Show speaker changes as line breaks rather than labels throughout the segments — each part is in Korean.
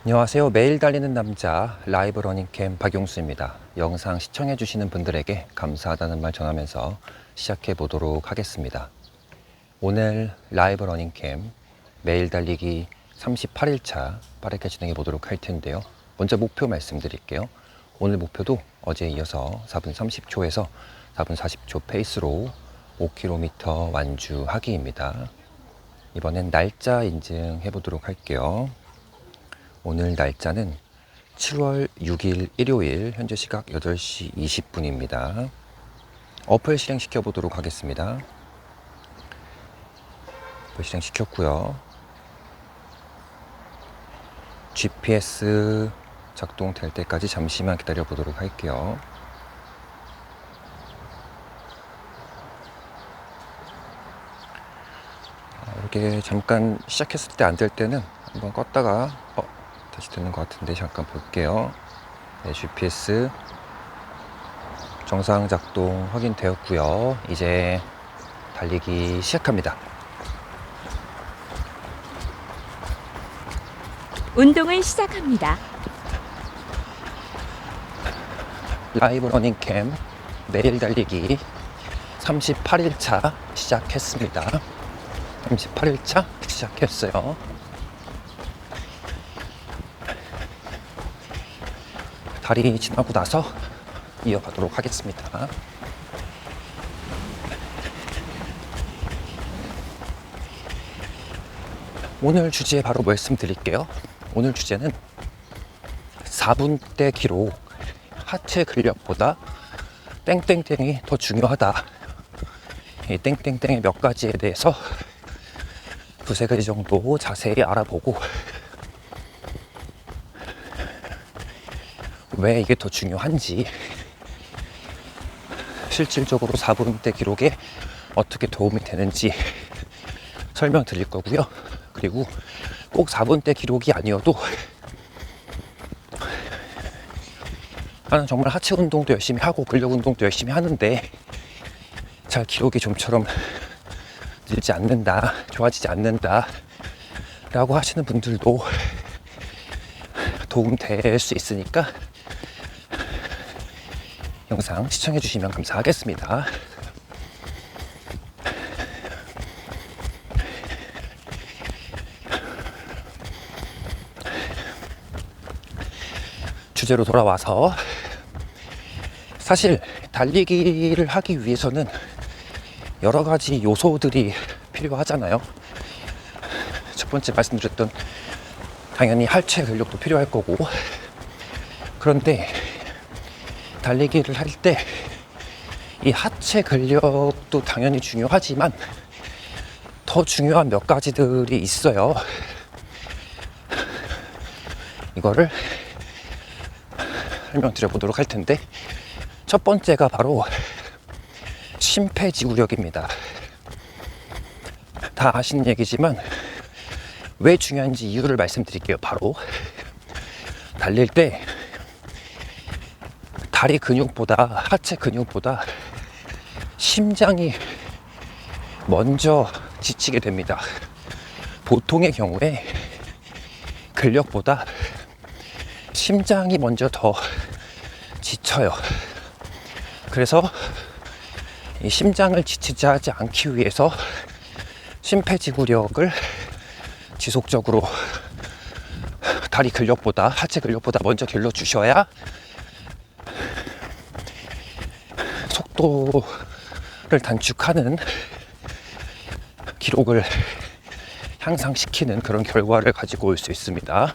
안녕하세요. 매일 달리는 남자 라이브 러닝캠 박용수입니다. 영상 시청해 주시는 분들에게 감사하다는 말 전하면서 시작해 보도록 하겠습니다. 오늘 라이브 러닝캠 매일 달리기 38일차 빠르게 진행해 보도록 할 텐데요. 먼저 목표 말씀드릴게요. 오늘 목표도 어제에 이어서 4분 30초에서 4분 40초 페이스로 5km 완주하기입니다. 이번엔 날짜 인증해 보도록 할게요. 오늘 날짜는 7월 6일 일요일 현재 시각 8시 20분입니다. 어플 실행시켜 보도록 하겠습니다. 어플 실행시켰고요. GPS 작동될 때까지 잠시만 기다려 보도록 할게요. 이렇게 잠깐 시작했을 때 안 될 때는 한번 껐다가 다시 되는 것 같은데 잠깐 볼게요. 네, GPS 정상 작동 확인되었고요. 이제 달리기 시작합니다.
운동을 시작합니다.
라이브 러닝캠 매일 달리기 38일차 시작했습니다. 38일차 시작했어요. 다리 지나고 나서 이어가도록 하겠습니다. 오늘 주제 바로 말씀드릴게요. 오늘 주제는 4분대 기록 하체 근력보다 땡땡땡이 더 중요하다. 이 땡땡땡의 몇 가지에 대해서 두세 가지 정도 자세히 알아보고 왜 이게 더 중요한지, 실질적으로 4분대 기록에 어떻게 도움이 되는지 설명드릴 거고요. 그리고 꼭 4분대 기록이 아니어도 나는 정말 하체 운동도 열심히 하고 근력 운동도 열심히 하는데 잘 기록이 좀처럼 늘지 않는다, 좋아지지 않는다 라고 하시는 분들도 도움 될 수 있으니까 영상 시청해 주시면 감사하겠습니다. 주제로 돌아와서, 사실 달리기를 하기 위해서는 여러 가지 요소들이 필요하잖아요. 첫 번째 말씀드렸던 당연히 하체 근력도 필요할 거고, 그런데 달리기를 할 때 이 하체 근력도 당연히 중요하지만 더 중요한 몇 가지들이 있어요. 이거를 설명드려 보도록 할 텐데, 첫 번째가 바로 심폐지구력입니다. 다 아시는 얘기지만 왜 중요한지 이유를 말씀드릴게요. 바로 달릴 때 다리 근육보다, 하체 근육보다 심장이 먼저 지치게 됩니다. 보통의 경우에 근력보다 심장이 먼저 더 지쳐요. 그래서 이 심장을 지치지 하지 않기 위해서 심폐지구력을 지속적으로 다리 근력보다, 하체 근력보다 먼저 길러주셔야 속도를 단축하는, 기록을 향상시키는 그런 결과를 가지고 올 수 있습니다.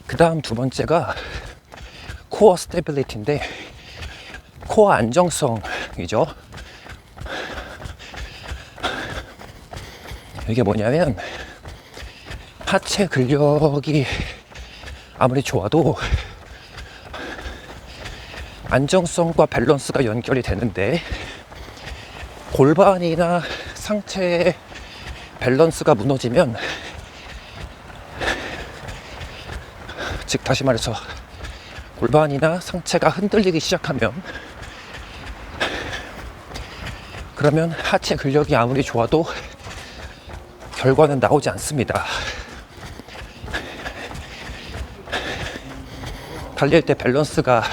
그 다음 두 번째가 코어 스테빌리티인데, 코어 안정성이죠. 이게 뭐냐면, 하체 근력이 아무리 좋아도 안정성과 밸런스가 연결이 되는데, 골반이나 상체의 밸런스가 무너지면, 즉 다시 말해서 골반이나 상체가 흔들리기 시작하면, 그러면 하체 근력이 아무리 좋아도 결과는 나오지 않습니다. 달릴 때 밸런스가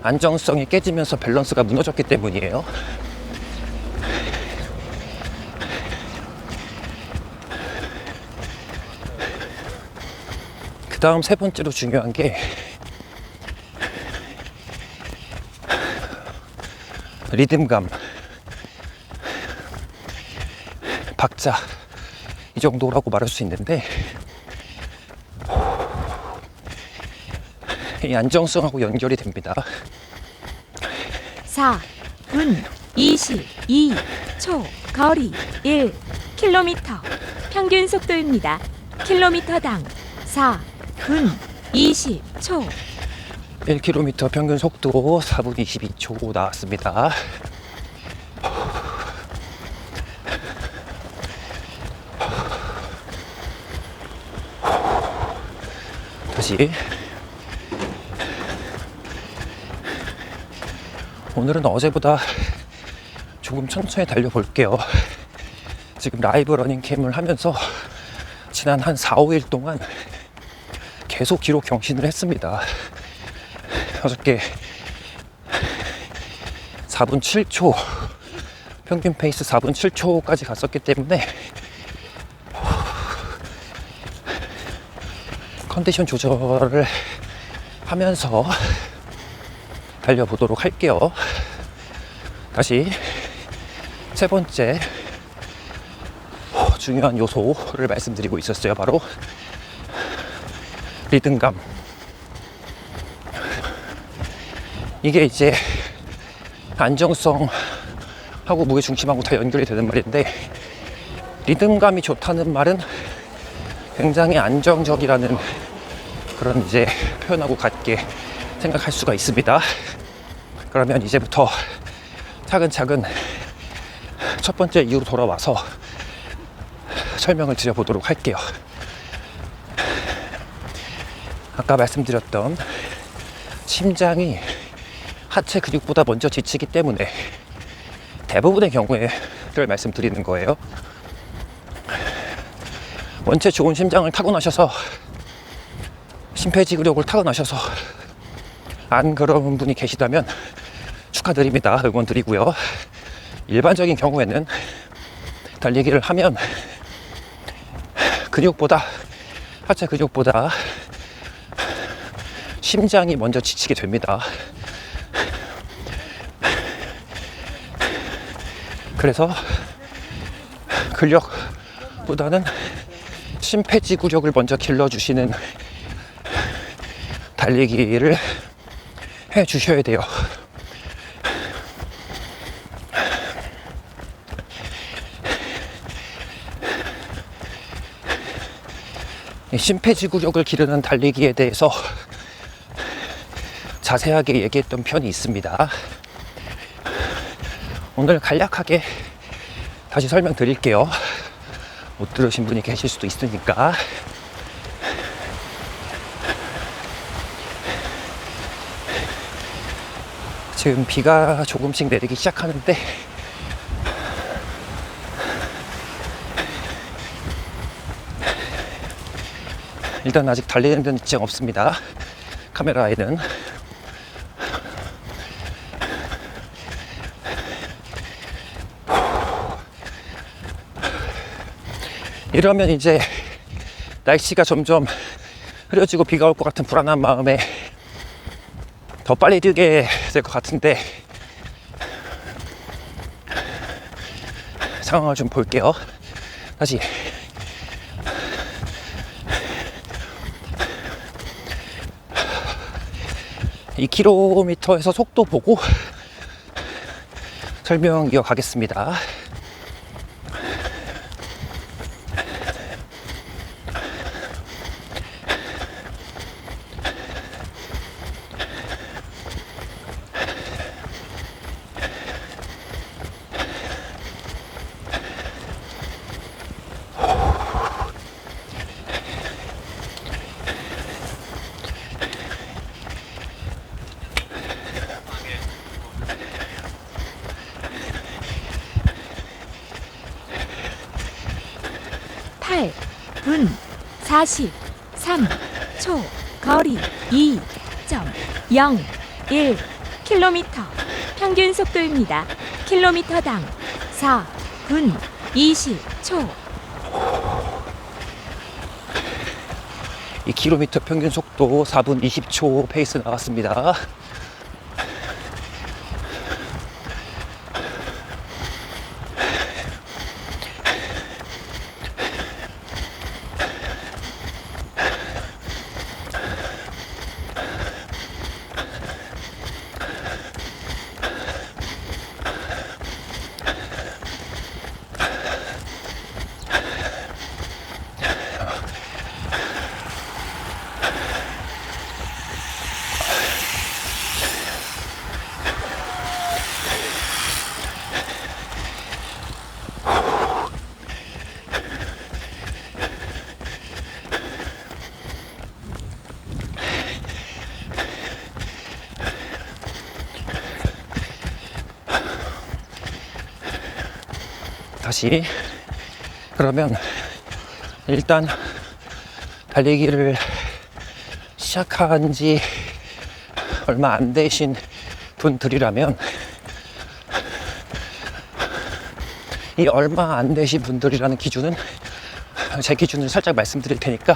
안정성이 깨지면서 밸런스가 무너졌기 때문이에요. 그 다음 세 번째로 중요한 게 리듬감, 박자, 이 정도라고 말할 수 있는데, 이 안정성하고 연결이 됩니다.
4분 22초 거리 1km 평균 속도입니다. 킬로미터당 4분 20초
1km 평균 속도 4분 22초 나왔습니다. 다시. 오늘은 어제보다 조금 천천히 달려볼게요. 지금 라이브 러닝 캠을 하면서 지난 한 4, 5일 동안 계속 기록 경신을 했습니다. 어저께 4분 7초, 평균 페이스 4분 7초까지 갔었기 때문에 컨디션 조절을 하면서 달려보도록 할게요. 다시 세 번째 중요한 요소를 말씀드리고 있었어요. 바로 리듬감. 이게 이제 안정성하고 무게중심하고 다 연결이 되는 말인데, 리듬감이 좋다는 말은 굉장히 안정적이라는 그런 이제 표현하고 같게 생각할 수가 있습니다. 그러면 이제부터 차근차근 첫 번째 이유로 돌아와서 설명을 드려보도록 할게요. 아까 말씀드렸던 심장이 하체 근육보다 먼저 지치기 때문에 대부분의 경우에를 말씀드리는 거예요. 원체 좋은 심장을 타고나셔서 심폐지구력을 타고나셔서 안 그런 분이 계시다면 축하드립니다. 응원드리고요. 일반적인 경우에는 달리기를 하면 하체 근육보다 심장이 먼저 지치게 됩니다. 그래서 근력보다는 심폐지구력을 먼저 길러주시는 달리기를 해 주셔야 돼요. 심폐지구력을 기르는 달리기에 대해서 자세하게 얘기했던 편이 있습니다. 오늘 간략하게 다시 설명드릴게요. 못 들으신 분이 계실 수도 있으니까. 지금 비가 조금씩 내리기 시작하는데 일단 아직 달리는 데는 지장 없습니다. 카메라에는. 이러면 이제 날씨가 점점 흐려지고 비가 올 것 같은 불안한 마음에 더 빨리 뛰게 될 것 같은데, 상황을 좀 볼게요. 다시. 이 km에서 속도 보고 설명 이어가겠습니다. 분 43초 거리
0.01km 평균 속도입니다. 킬로미터당 4분 20초.
2km 평균 속도 4분 20초 페이스 나왔습니다. 다시 그러면 일단 달리기를 시작한 지 얼마 안 되신 분들이라면 이 얼마 안 되신 분들이라는 기준은 제 기준을 살짝 말씀드릴 테니까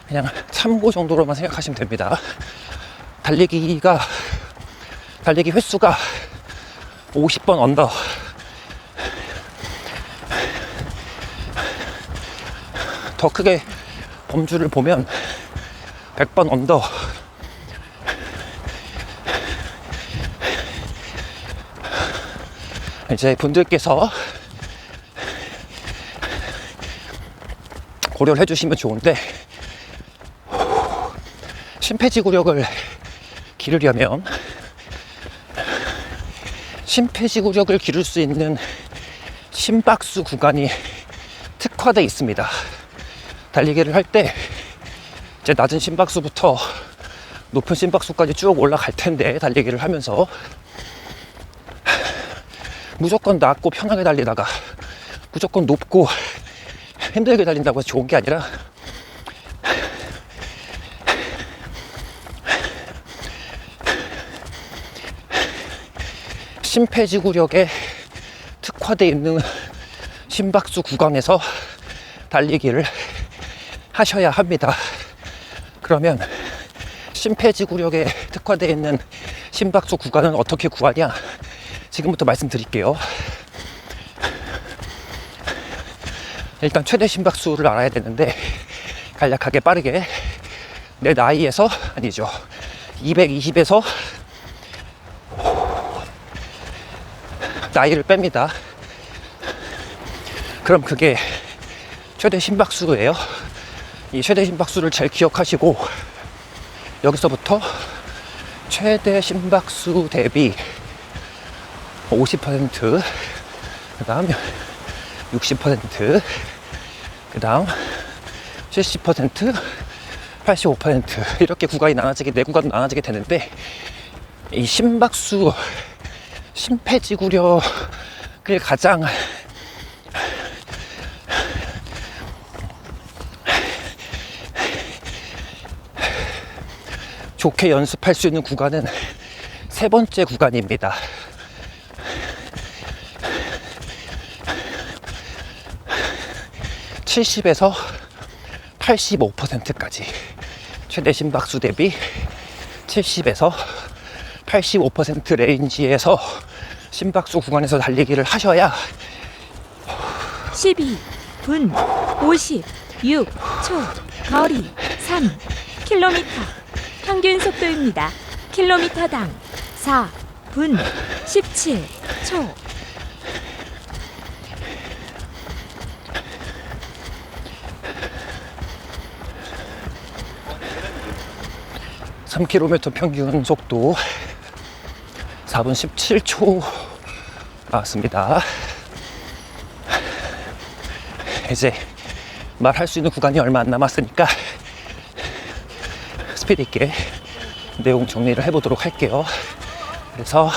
그냥 참고 정도로만 생각하시면 됩니다. 달리기 횟수가 50번 언더, 더 크게 범주를 보면 100번 언더, 이제 분들께서 고려를 해주시면 좋은데, 심폐지구력을 기르려면 심폐지구력을 기를 수 있는 심박수 구간이 특화되어 있습니다. 달리기를 할 때 이제 낮은 심박수부터 높은 심박수까지 쭉 올라갈 텐데, 달리기를 하면서 무조건 낮고 편하게 달리다가 무조건 높고 힘들게 달린다고 해서 좋은 게 아니라 심폐지구력에 특화되어 있는 심박수 구간에서 달리기를 하셔야 합니다. 그러면 심폐지구력에 특화되어 있는 심박수 구간은 어떻게 구하냐? 지금부터 말씀드릴게요. 일단 최대 심박수를 알아야 되는데, 간략하게 빠르게 내 나이에서, 아니죠, 220에서 나이를 뺍니다. 그럼 그게 최대 심박수예요. 이 최대 심박수를 잘 기억하시고, 여기서부터 최대 심박수 대비 50%, 그 다음 60%, 그 다음 70%, 85% 이렇게 구간이 나눠지게, 네 구간도 나눠지게 되는데, 이 심박수, 심폐지구력을 가장 좋게 연습할 수 있는 구간은 세 번째 구간입니다. (70에서 85%까지) 최대 심박수 대비 70에서 85% 레인지에서 심박수 구간에서 달리기를 하셔야
12분 56초 거리 3km 평균 속도입니다. 킬로미터당 4분 17초.
(3km) 평균 속도 4분 17초 나왔습니다. 이제 말할 수 있는 구간이 얼마 안 남았으니까 스피드 있게 내용 정리를 해보도록 할게요. 그래서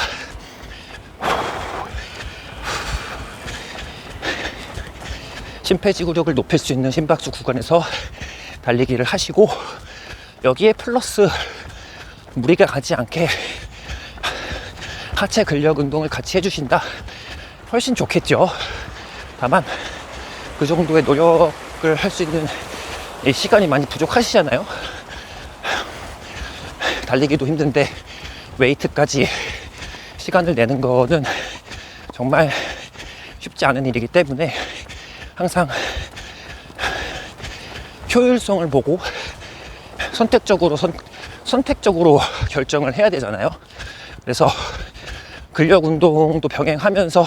심폐지구력을 높일 수 있는 심박수 구간에서 달리기를 하시고, 여기에 플러스 무리가 가지 않게 하체 근력 운동을 같이 해주신다. 훨씬 좋겠죠. 다만 그 정도의 노력을 할 수 있는 이 시간이 많이 부족하시잖아요. 달리기도 힘든데 웨이트까지 시간을 내는 거는 정말 쉽지 않은 일이기 때문에 항상 효율성을 보고 선택적으로 결정을 해야 되잖아요. 그래서 근력 운동도 병행하면서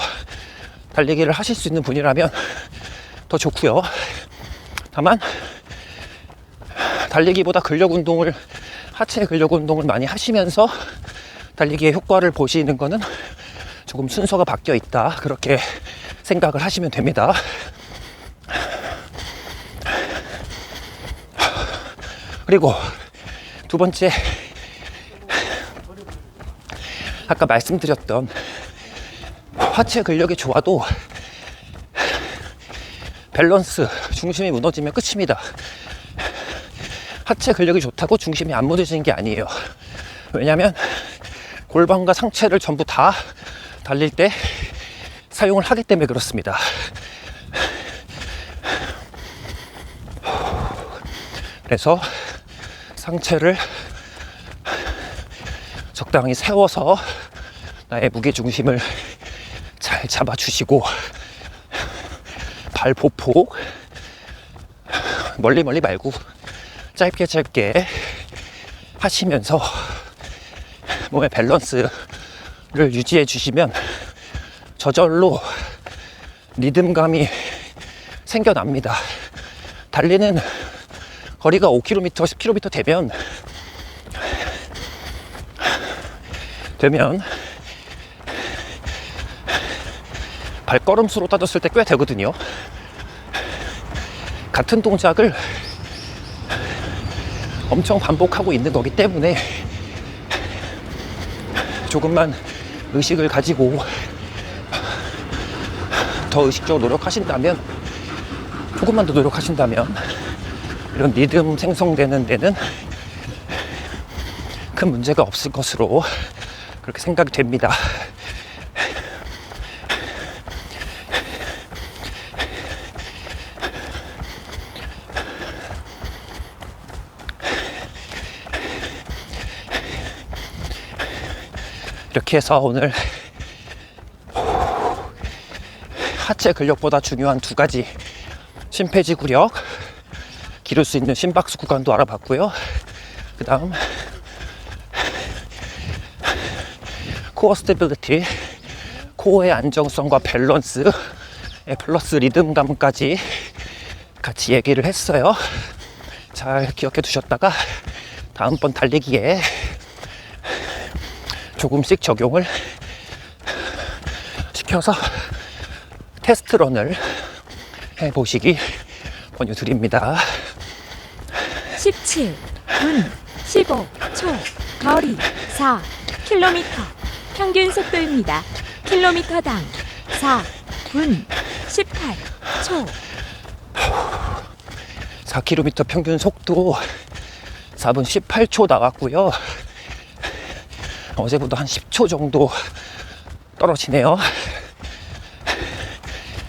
달리기를 하실 수 있는 분이라면 더 좋고요. 다만 달리기보다 하체 근력 운동을 많이 하시면서 달리기의 효과를 보시는 거는 조금 순서가 바뀌어 있다, 그렇게 생각을 하시면 됩니다. 그리고 두 번째, 아까 말씀드렸던 하체 근력이 좋아도 밸런스, 중심이 무너지면 끝입니다. 하체 근력이 좋다고 중심이 안 무너지는 게 아니에요. 왜냐면 골반과 상체를 전부 다 달릴 때 사용을 하기 때문에 그렇습니다. 그래서 상체를 적당히 세워서 나의 무게중심을 잘 잡아주시고, 발 보폭 멀리 말고 짧게 하시면서 몸의 밸런스를 유지해 주시면 저절로 리듬감이 생겨납니다. 달리는 거리가 5km, 10km 되면 발걸음수로 따졌을 때 꽤 되거든요. 같은 동작을 엄청 반복하고 있는 거기 때문에 조금만 의식을 가지고 더 의식적으로 노력하신다면, 조금만 더 노력하신다면 이런 리듬 생성되는 데는 큰 문제가 없을 것으로 그렇게 생각이 됩니다. 이렇게 해서 오늘 하체 근력보다 중요한 두 가지, 심폐지 구력, 기를 수 있는 심박수 구간도 알아봤고요. 그 다음 코어 스테빌리티, 코어의 안정성과 밸런스, 플러스 리듬감까지 같이 얘기를 했어요. 잘 기억해 두셨다가 다음번 달리기에 조금씩 적용을 시켜서 테스트런을 해보시기 권유드립니다.
17분 15초, 거리 4km, 평균 속도입니다. 킬로미터당 4분 18초.
4km 평균 속도 4분 18초 나왔고요. 어제보다 한 10초 정도 떨어지네요.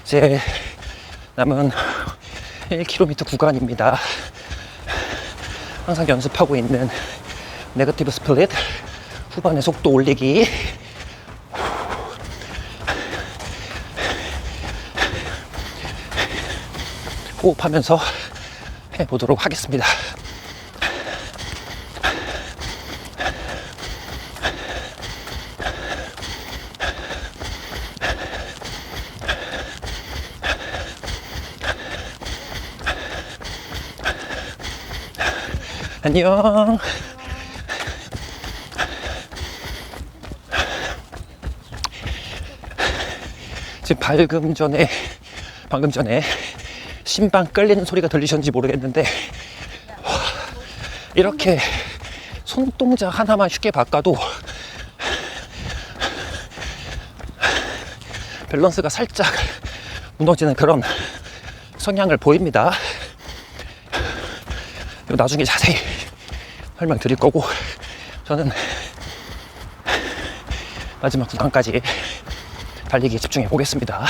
이제 남은 1km 구간입니다. 항상 연습하고 있는 네거티브 스플릿, 후반에 속도 올리기. 호흡하면서 해보도록 하겠습니다. 안녕. 지금 방금 전에 신방 끌리는 소리가 들리셨는지 모르겠는데, 이렇게 손동작 하나만 쉽게 바꿔도 밸런스가 살짝 무너지는 그런 성향을 보입니다. 나중에 자세히 설명드릴 거고, 저는 마지막 구간까지 달리기에 집중해 보겠습니다.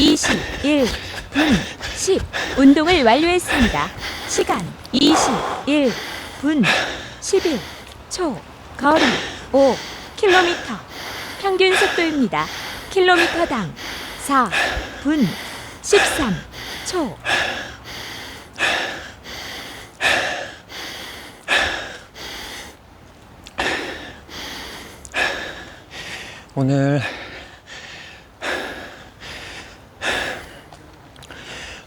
(21분 10) 운동을 완료했습니다. 시간 21분 11초. 거리 5km. 평균 속도입니다. 킬로미터당 4분 13초.
오늘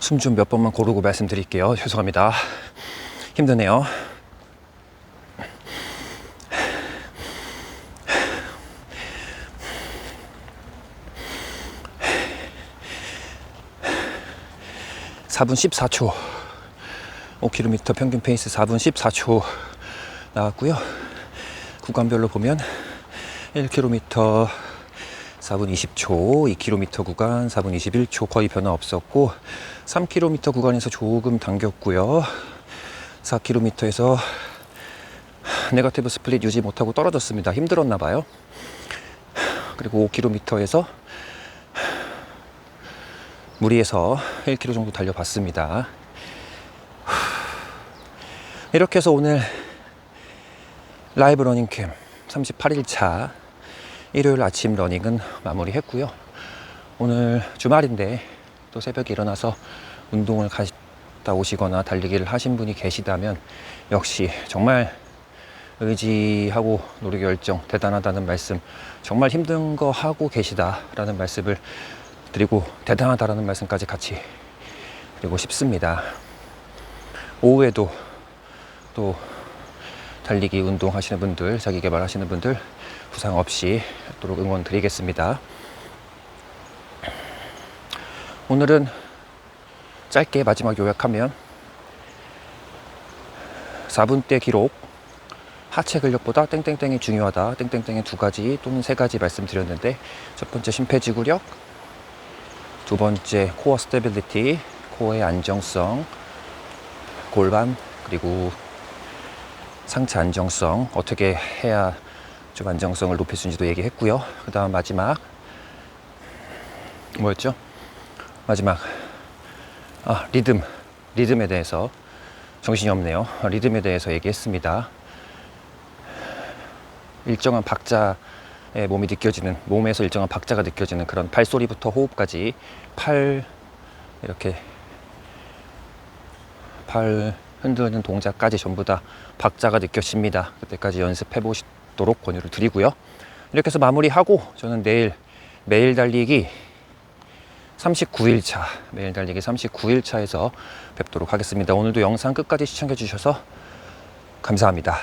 숨 좀 몇 번만 고르고 말씀드릴게요. 죄송합니다. 힘드네요. (4분 14초) 5km 평균 페이스 4분 14초 나왔고요. 구간별로 보면 1km 4분 20초, 2km 구간 4분 21초 거의 변화 없었고, 3km 구간에서 조금 당겼고요. 4km에서 네거티브 스플릿 유지 못하고 떨어졌습니다. 힘들었나 봐요. 그리고 5km에서 무리해서 1km 정도 달려봤습니다. 이렇게 해서 오늘 라이브 러닝캠 38일차 일요일 아침 러닝은 마무리했고요. 오늘 주말인데 또 새벽에 일어나서 운동을 갔다 오시거나 달리기를 하신 분이 계시다면 역시 정말 의지하고 노력결정 대단하다는 말씀, 정말 힘든 거 하고 계시다라는 말씀을 드리고 대단하다라는 말씀까지 같이 드리고 싶습니다. 오후에도 또 달리기 운동 하시는 분들, 자기 개발하시는 분들 부상 없이 하도록 응원 드리겠습니다. 오늘은 짧게 마지막 요약하면 4분대 기록, 하체 근력보다 땡땡땡이 중요하다, 땡땡땡의 2가지 또는 3가지 말씀드렸는데, 첫 번째 심폐지구력, 두 번째 코어 스테빌리티, 코어의 안정성, 골반 그리고 상체 안정성 어떻게 해야 좀 안정성을 높일 수 있는지도 얘기했고요. 그 다음 마지막 뭐였죠? 마지막 리듬에 대해서 정신이 없네요. 리듬에 대해서 얘기했습니다. 일정한 박자의 몸이 느껴지는, 몸에서 일정한 박자가 느껴지는 그런 발소리부터 호흡까지, 이렇게 팔 흔드는 동작까지 전부 다 박자가 느껴집니다. 그때까지 연습해 보시도록 권유를 드리고요. 이렇게 해서 마무리하고 저는 내일 매일 달리기 39일차, 매일 달리기 39일차에서 뵙도록 하겠습니다. 오늘도 영상 끝까지 시청해 주셔서 감사합니다.